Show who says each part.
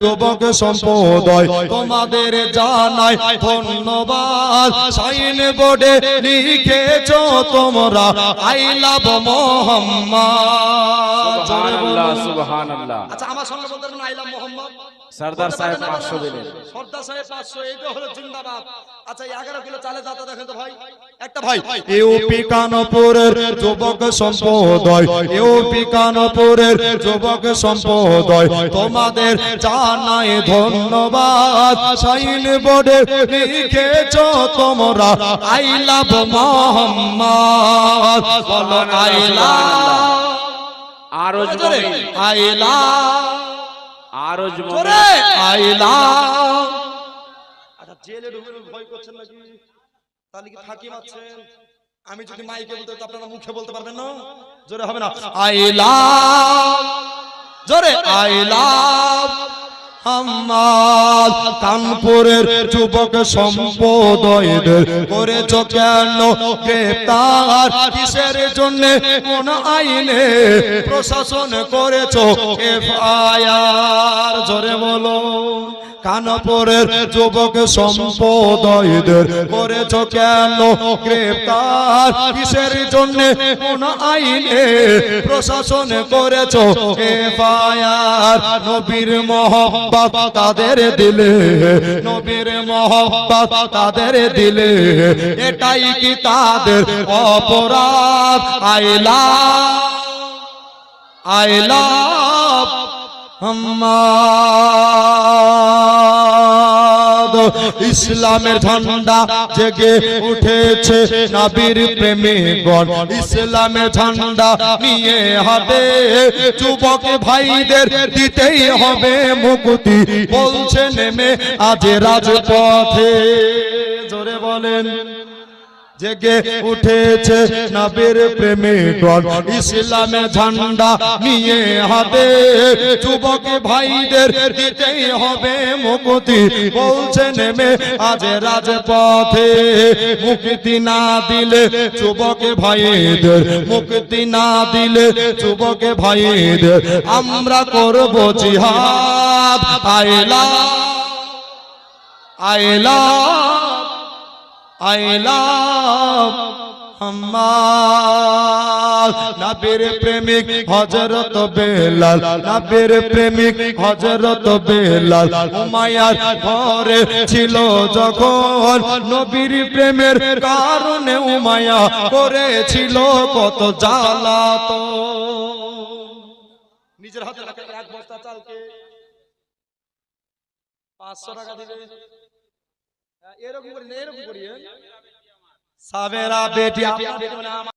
Speaker 1: যুবক সম্প্রদায় তোমাদের জানাই ধন্যবাদ। সাইন বোর্ডে লিখেছো তোমরা আই লাভ মোহাম্মদ।
Speaker 2: সুবহানাল্লাহ সুবহানাল্লাহ।
Speaker 1: আচ্ছা আমার সঙ্গে বলতে পারবেন আই লাভ মোহাম্মদ?
Speaker 2: সরদার সাহেব 500 দিলেন।
Speaker 1: সরদার সাহেব 500, এইটা হলো জিন্দাবাদ। আচ্ছা 11 কিলো চালে দাতা দেখেন তো ভাই, একটা ভাই ইউপি কানপুরের যুবক সম্প্রদায়, ইউপি কানপুরের যুবক সম্প্রদায় তোমাদের জানাই ধন্যবাদ। সাইন বোর্ডে লিখেছো তোমরা আই লাভ মোহাম্মদ। বলো আই লাভ,
Speaker 2: আরো জোরে
Speaker 1: আই লাভ,
Speaker 2: আরো জোরে
Speaker 1: জোরে আই লাভ। আচ্ছা জেলে ঢুকে ভয় করছেন নাকি? তাহলে কি ফাঁকি মারছেন? আমি যদি মাইকে বলতে তো আপনারা মুখে বলতে পারবেন না, জোরে হবে না। আই লাভ, জোরে আই লাভ মোহাম্মদ। কানপুরের যুবক সম্প্রদায়দের করেছো কেন গ্রেফতার? কিসের জন্য, কোন আইনে প্রশাসন করেছো এফআইআর? জোরে বলো। কানপুরের যুবক সম্প্রদায়দের করেছো কেন গ্রেফতার? কিসের জন্য, কোন আইনে প্রশাসন করেছো এফআইআর? নবীর মহব্বত তাদের দিলে, নবীর মহব্বত তাদের দিলে, এটাই কি তাদের অপরাধ? I love, I love Mohammad. ইসলামের ঝান্ডা জেগে উঠেছে নবীর প্রেমিকগণ, ইসলামের ঝান্ডা নিয়ে হবে যুবক ভাইদের দিতেই হবে মুক্তি। বলছে নেমে আজ রাজপথে, জোরে বলেন। জেগে উঠেছে নবীর প্রেমিকগণ, ইসলামের ঝান্ডা নিয়ে হাতে যুবক ভাইদের দিতেই হবে মুক্তি। বলছে নেমে আজ রাজপথে, মুক্তি না দিলে যুবক ভাইদের, মুক্তি না দিলে যুবক ভাইদের আমরা করব জিহাদ। I love, I love, I love Mohammad. নবীর প্রেমিক হযরত বেলাল, নবীর প্রেমিক হযরত বেলাল উমাইয়ার ঘরে ছিল যখন, নবীর প্রেমের কারণে উমাইয়া করেছিল কত জ্বালাতন। নিজের হাতে রাখা এক বস্তা চালকে 500 টাকা দিবে, এরকম করি না, এরকম করি সাবেরা বেটি।